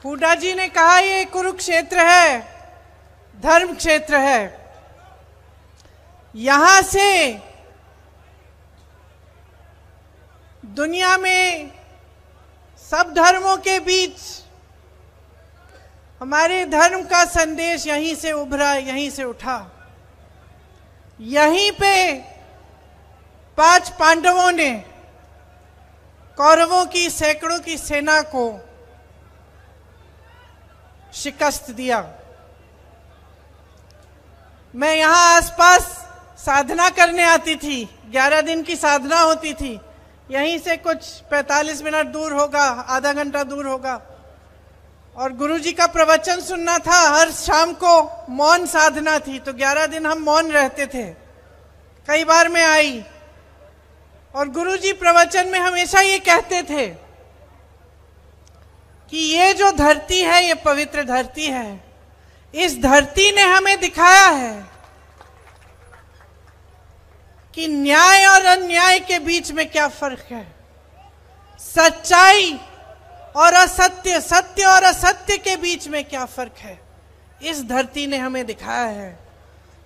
हुड्डा जी ने कहा ये कुरुक्षेत्र है, धर्म क्षेत्र है। यहां से दुनिया में सब धर्मों के बीच हमारे धर्म का संदेश यहीं से उभरा, यहीं से उठा। यहीं पे 5 पांडवों ने कौरवों की सैकड़ों की सेना को शिकस्त दिया। मैं यहां आसपास साधना करने आती थी, 11 दिन की साधना होती थी। यहीं से कुछ 45 मिनट दूर होगा, आधा घंटा दूर होगा, और गुरुजी का प्रवचन सुनना था। हर शाम को मौन साधना थी, तो 11 दिन हम मौन रहते थे। कई बार मैं आई और गुरुजी प्रवचन में हमेशा ये कहते थे कि ये जो धरती है ये पवित्र धरती है। इस धरती ने हमें दिखाया है कि न्याय और अन्याय के बीच में क्या फर्क है, सच्चाई और असत्य, सत्य और असत्य के बीच में क्या फर्क है। इस धरती ने हमें दिखाया है।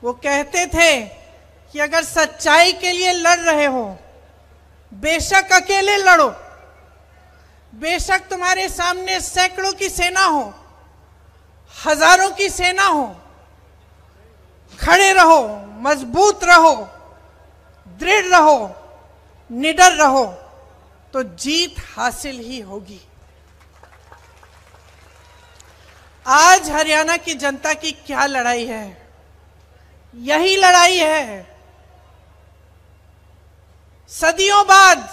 वो कहते थे कि अगर सच्चाई के लिए लड़ रहे हो, बेशक अकेले लड़ो, बेशक तुम्हारे सामने सैकड़ों की सेना हो, हजारों की सेना हो, खड़े रहो, मजबूत रहो, दृढ़ रहो, निडर रहो, तो जीत हासिल ही होगी। आज हरियाणा की जनता की क्या लड़ाई है? यही लड़ाई है। सदियों बाद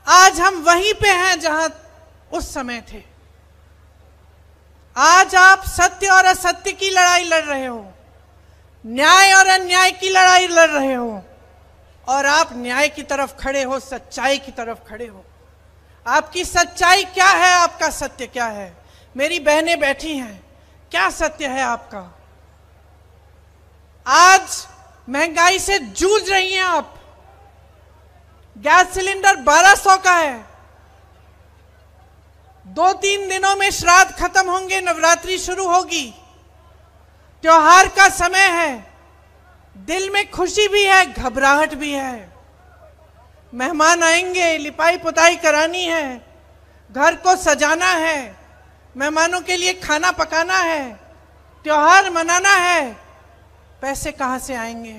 आज हम वहीं पे हैं जहां उस समय थे। आज आप सत्य और असत्य की लड़ाई लड़ रहे हो, न्याय और अन्याय की लड़ाई लड़ रहे हो, और आप न्याय की तरफ खड़े हो, सच्चाई की तरफ खड़े हो। आपकी सच्चाई क्या है, आपका सत्य क्या है? मेरी बहनें बैठी हैं, क्या सत्य है आपका? आज महंगाई से जूझ रही हैं आप। गैस सिलेंडर 1200 का है। 2-3 दिनों में श्राद्ध खत्म होंगे, नवरात्रि शुरू होगी, त्योहार का समय है। दिल में खुशी भी है, घबराहट भी है। मेहमान आएंगे, लिपाई पुताई करानी है, घर को सजाना है, मेहमानों के लिए खाना पकाना है, त्योहार मनाना है। पैसे कहां से आएंगे?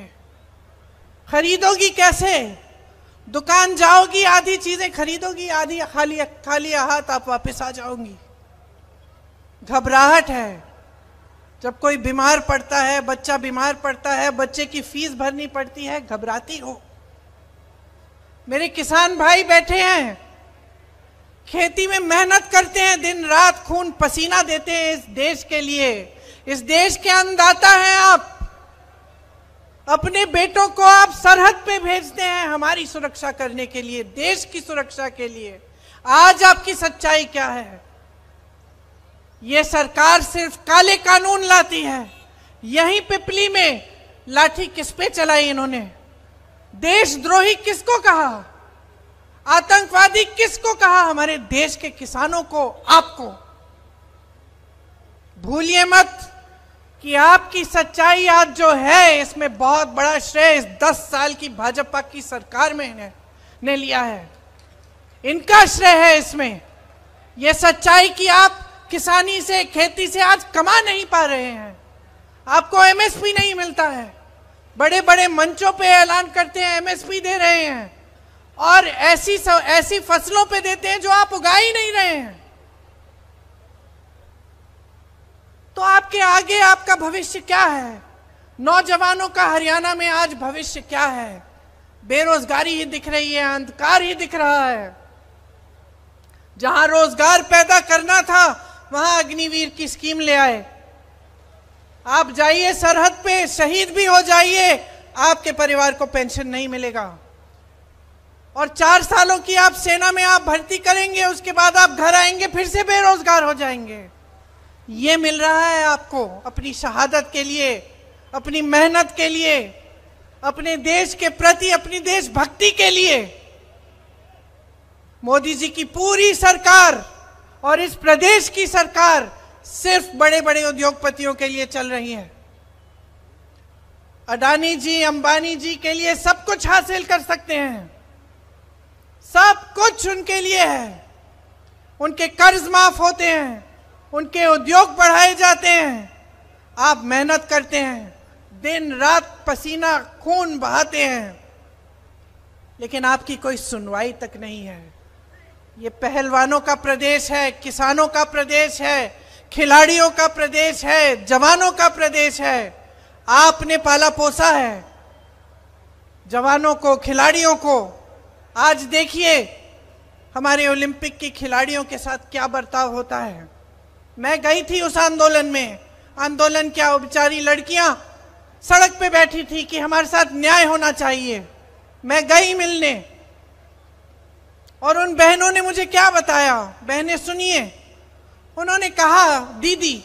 खरीदोगी कैसे? दुकान जाओगी, आधी चीजें खरीदोगी, आधी खाली हाथ आप वापस आ जाओगी। घबराहट है। जब कोई बीमार पड़ता है, बच्चा बीमार पड़ता है, बच्चे की फीस भरनी पड़ती है, घबराती हो। मेरे किसान भाई बैठे हैं, खेती में मेहनत करते हैं, दिन रात खून पसीना देते हैं इस देश के लिए। इस देश के अन्नदाता हैं आप। अपने बेटों को आप सरहद पे भेजते हैं हमारी सुरक्षा करने के लिए, देश की सुरक्षा के लिए। आज आपकी सच्चाई क्या है? ये सरकार सिर्फ काले कानून लाती है। यहीं पिपली में लाठी किस पे चलाई इन्होंने? देशद्रोही किसको कहा? आतंकवादी किसको कहा? हमारे देश के किसानों को, आपको। भूलिए मत कि आपकी सच्चाई आज जो है, इसमें बहुत बड़ा श्रेय इस 10 साल की भाजपा की सरकार में ने लिया है। इनका श्रेय है इसमें। यह सच्चाई कि आप किसानी से, खेती से आज कमा नहीं पा रहे हैं। आपको एमएसपी नहीं मिलता है। बड़े बड़े मंचों पे ऐलान करते हैं एमएसपी दे रहे हैं, और ऐसी फसलों पे देते हैं जो आप उगा ही नहीं रहे हैं। तो आपके आगे आपका भविष्य क्या है? नौजवानों का हरियाणा में आज भविष्य क्या है? बेरोजगारी ही दिख रही है, अंधकार ही दिख रहा है। जहां रोजगार पैदा करना था, वहां अग्निवीर की स्कीम ले आए। आप जाइए सरहद पे, शहीद भी हो जाइए, आपके परिवार को पेंशन नहीं मिलेगा। और 4 सालों की आप सेना में आप भर्ती करेंगे, उसके बाद आप घर आएंगे, फिर से बेरोजगार हो जाएंगे। ये मिल रहा है आपको अपनी शहादत के लिए, अपनी मेहनत के लिए, अपने देश के प्रति, अपनी देशभक्ति के लिए। मोदी जी की पूरी सरकार और इस प्रदेश की सरकार सिर्फ बड़े बड़े उद्योगपतियों के लिए चल रही है। अडानी जी, अंबानी जी के लिए सब कुछ हासिल कर सकते हैं, सब कुछ उनके लिए है। उनके कर्ज माफ होते हैं, उनके उद्योग बढ़ाए जाते हैं। आप मेहनत करते हैं, दिन रात पसीना खून बहाते हैं, लेकिन आपकी कोई सुनवाई तक नहीं है। ये पहलवानों का प्रदेश है, किसानों का प्रदेश है, खिलाड़ियों का प्रदेश है, जवानों का प्रदेश है। आपने पाला पोसा है जवानों को, खिलाड़ियों को। आज देखिए हमारे ओलंपिक के खिलाड़ियों के साथ क्या बर्ताव होता है। मैं गई थी उस आंदोलन में। आंदोलन क्या, वो बेचारी लड़कियां सड़क पे बैठी थी कि हमारे साथ न्याय होना चाहिए। मैं गई मिलने, और उन बहनों ने मुझे क्या बताया। बहनें सुनिए, उन्होंने कहा, दीदी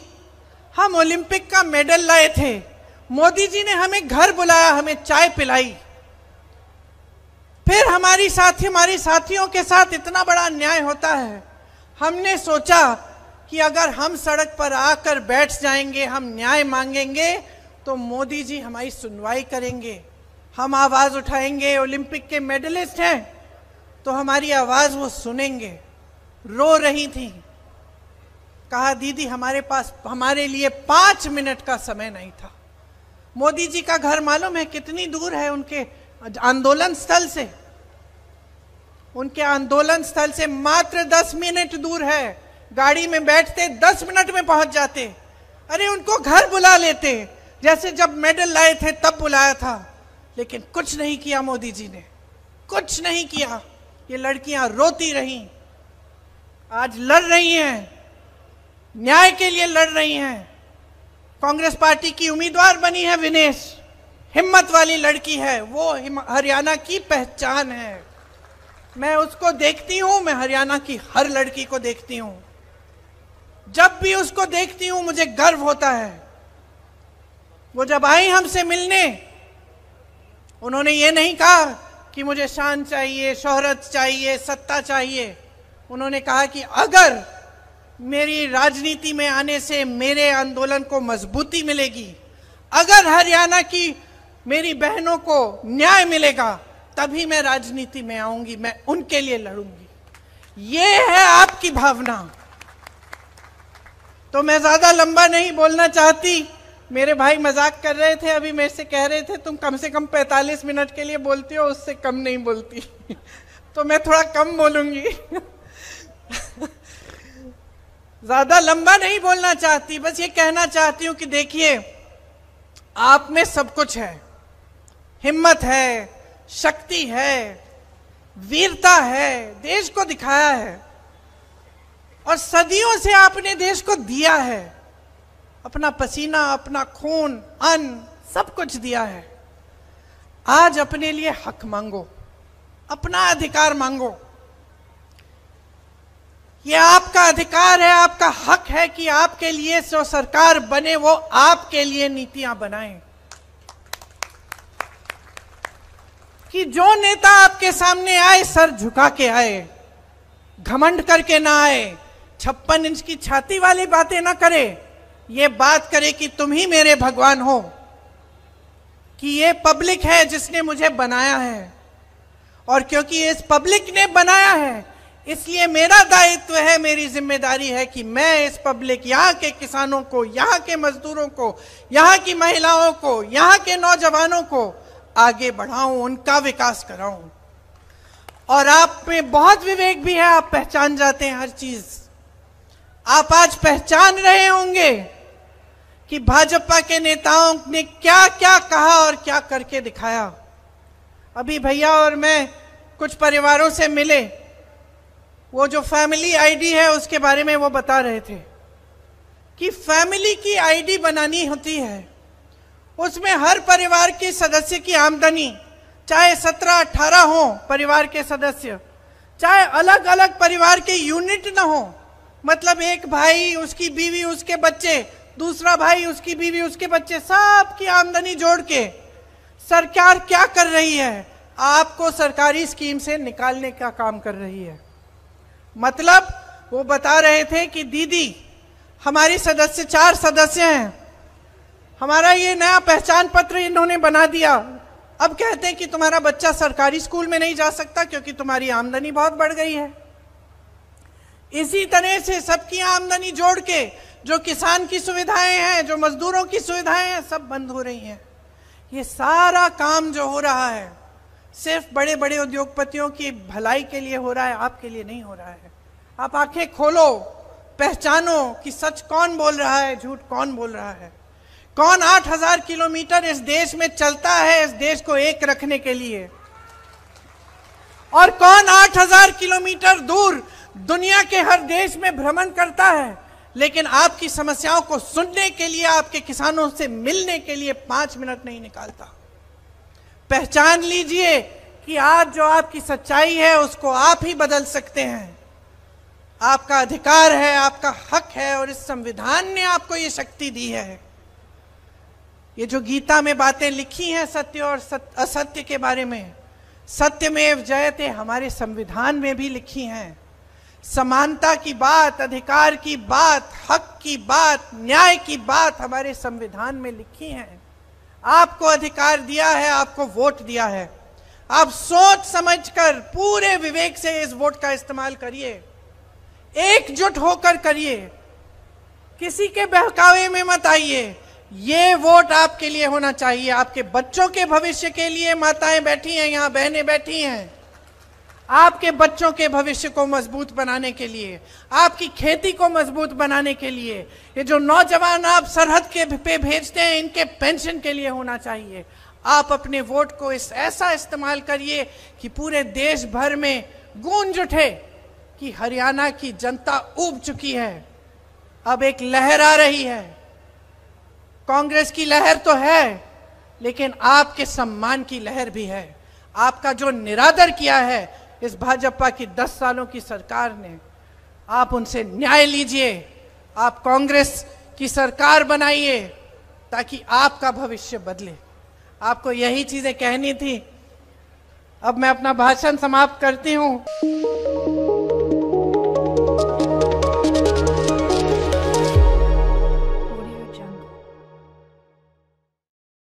हम ओलंपिक का मेडल लाए थे, मोदी जी ने हमें घर बुलाया, हमें चाय पिलाई, फिर हमारी साथियों के साथ इतना बड़ा अन्याय होता है। हमने सोचा कि अगर हम सड़क पर आकर बैठ जाएंगे, हम न्याय मांगेंगे, तो मोदी जी हमारी सुनवाई करेंगे, हम आवाज उठाएंगे। ओलंपिक के मेडलिस्ट हैं तो हमारी आवाज वो सुनेंगे। रो रही थी। कहा, दीदी हमारे लिए 5 मिनट का समय नहीं था। मोदी जी का घर मालूम है कितनी दूर है उनके आंदोलन स्थल से? उनके आंदोलन स्थल से मात्र 10 मिनट दूर है। गाड़ी में बैठते 10 मिनट में पहुंच जाते। अरे उनको घर बुला लेते, जैसे जब मेडल लाए थे तब बुलाया था, लेकिन कुछ नहीं किया मोदी जी ने, कुछ नहीं किया। ये लड़कियां रोती रहीं, आज लड़ रही हैं, न्याय के लिए लड़ रही हैं। कांग्रेस पार्टी की उम्मीदवार बनी है विनेश, हिम्मत वाली लड़की है, वो हरियाणा की पहचान है। मैं उसको देखती हूं, मैं हरियाणा की हर लड़की को देखती हूं, जब भी उसको देखती हूं मुझे गर्व होता है। वो जब आई हमसे मिलने, उन्होंने ये नहीं कहा कि मुझे शान चाहिए, शोहरत चाहिए, सत्ता चाहिए। उन्होंने कहा कि अगर मेरी राजनीति में आने से मेरे आंदोलन को मजबूती मिलेगी, अगर हरियाणा की मेरी बहनों को न्याय मिलेगा, तभी मैं राजनीति में आऊंगी, मैं उनके लिए लड़ूंगी। ये है आपकी भावना। तो मैं ज्यादा लंबा नहीं बोलना चाहती। मेरे भाई मजाक कर रहे थे, अभी मेरे से कह रहे थे तुम कम से कम 45 मिनट के लिए बोलती हो, उससे कम नहीं बोलती। तो मैं थोड़ा कम बोलूंगी। ज्यादा लंबा नहीं बोलना चाहती, बस ये कहना चाहती हूं कि देखिए, आप में सब कुछ है, हिम्मत है, शक्ति है, वीरता है, देश को दिखाया है, और सदियों से आपने देश को दिया है, अपना पसीना, अपना खून, अन्न, सब कुछ दिया है। आज अपने लिए हक मांगो, अपना अधिकार मांगो। यह आपका अधिकार है, आपका हक है कि आपके लिए जो सरकार बने वो आपके लिए नीतियां बनाए, कि जो नेता आपके सामने आए सर झुका के आए, घमंड करके ना आए, 56 इंच की छाती वाली बातें ना करे, ये बात करे कि तुम ही मेरे भगवान हो, कि ये पब्लिक है जिसने मुझे बनाया है, और क्योंकि इस पब्लिक ने बनाया है इसलिए मेरा दायित्व है, मेरी जिम्मेदारी है कि मैं इस पब्लिक, यहाँ के किसानों को, यहाँ के मजदूरों को, यहाँ की महिलाओं को, यहाँ के नौजवानों को आगे बढ़ाऊं, उनका विकास कराऊं। और आप में बहुत विवेक भी है, आप पहचान जाते हैं हर चीज। आप आज पहचान रहे होंगे कि भाजपा के नेताओं ने क्या क्या कहा और क्या करके दिखाया। अभी भैया और मैं कुछ परिवारों से मिले, वो जो फैमिली आईडी है उसके बारे में वो बता रहे थे कि फैमिली की आईडी बनानी होती है, उसमें हर परिवार के सदस्य की आमदनी, चाहे 17-18 हो परिवार के सदस्य, चाहे अलग अलग परिवार के यूनिट ना हो, मतलब एक भाई, उसकी बीवी, उसके बच्चे, दूसरा भाई, उसकी बीवी, उसके बच्चे, सबकी आमदनी जोड़ के सरकार क्या कर रही है, आपको सरकारी स्कीम से निकालने का काम कर रही है। मतलब वो बता रहे थे कि दीदी हमारी सदस्य 4 सदस्य हैं, हमारा ये नया पहचान पत्र इन्होंने बना दिया, अब कहते हैं कि तुम्हारा बच्चा सरकारी स्कूल में नहीं जा सकता क्योंकि तुम्हारी आमदनी बहुत बढ़ गई है। इसी तरह से सबकी आमदनी जोड़ के जो किसान की सुविधाएं हैं, जो मजदूरों की सुविधाएं हैं, सब बंद हो रही हैं। ये सारा काम जो हो रहा है सिर्फ बड़े बड़े उद्योगपतियों की भलाई के लिए हो रहा है, आपके लिए नहीं हो रहा है। आप आंखें खोलो, पहचानो कि सच कौन बोल रहा है, झूठ कौन बोल रहा है। कौन 8000 किलोमीटर इस देश में चलता है इस देश को एक रखने के लिए, और कौन 8000 किलोमीटर दूर दुनिया के हर देश में भ्रमण करता है, लेकिन आपकी समस्याओं को सुनने के लिए, आपके किसानों से मिलने के लिए 5 मिनट नहीं निकालता। पहचान लीजिए कि आज जो आपकी सच्चाई है उसको आप ही बदल सकते हैं। आपका अधिकार है, आपका हक है, और इस संविधान ने आपको ये शक्ति दी है। ये जो गीता में बातें लिखी हैं सत्य और असत्य के बारे में, सत्यमेव जयते हमारे संविधान में भी लिखी हैं। समानता की बात, अधिकार की बात, हक की बात, न्याय की बात हमारे संविधान में लिखी है। आपको अधिकार दिया है, आपको वोट दिया है। आप सोच समझकर पूरे विवेक से इस वोट का इस्तेमाल करिए, एकजुट होकर करिए, किसी के बहकावे में मत आइए। ये वोट आपके लिए होना चाहिए, आपके बच्चों के भविष्य के लिए। माताएं बैठी हैं यहाँ, बहनें बैठी हैं, आपके बच्चों के भविष्य को मजबूत बनाने के लिए, आपकी खेती को मजबूत बनाने के लिए। ये जो नौजवान आप सरहद के पे भेजते हैं, इनके पेंशन के लिए होना चाहिए। आप अपने वोट को ऐसा इस्तेमाल करिए कि पूरे देश भर में गूंज उठे कि हरियाणा की जनता ऊब चुकी है, अब एक लहर आ रही है। कांग्रेस की लहर तो है, लेकिन आपके सम्मान की लहर भी है। आपका जो निरादर किया है इस भाजपा की 10 सालों की सरकार ने, आप उनसे न्याय लीजिए। आप कांग्रेस की सरकार बनाइए ताकि आपका भविष्य बदले। आपको यही चीजें कहनी थी। अब मैं अपना भाषण समाप्त करती हूं।